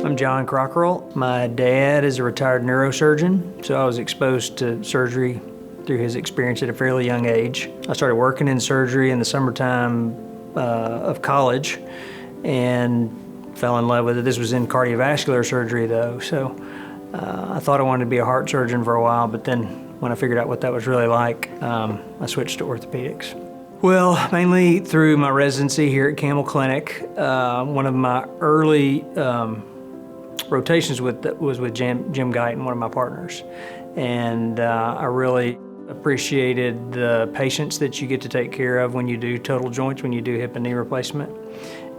I'm John Crockarell. My dad is a retired neurosurgeon, so I was exposed to surgery through his experience at a fairly young age. I started working in surgery in the summertime of college and fell in love with it. This was in cardiovascular surgery though, so I thought I wanted to be a heart surgeon for a while, but then when I figured out what that was really like, I switched to orthopedics. Well, mainly through my residency here at Campbell Clinic. One of my early rotations was with Jim Guyton, one of my partners. And I really appreciated the patients that you get to take care of when you do total joints, when you do hip and knee replacement.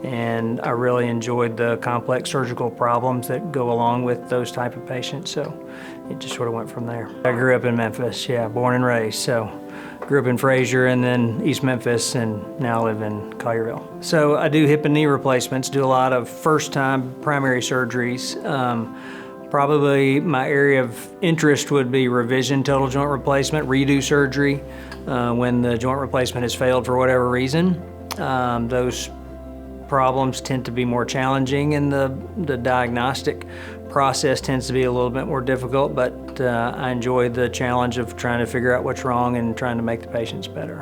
And I really enjoyed the complex surgical problems that go along with those type of patients. So it just sort of went from there. I grew up in Memphis, yeah, born and raised. So grew up in Frazier and then East Memphis, and now live in Collierville. So I do hip and knee replacements, do a lot of first-time primary surgeries. Probably my area of interest would be revision total joint replacement, redo surgery when the joint replacement has failed for whatever reason. Those problems tend to be more challenging, and the diagnostic process tends to be a little bit more difficult, but I enjoy the challenge of trying to figure out what's wrong and trying to make the patients better.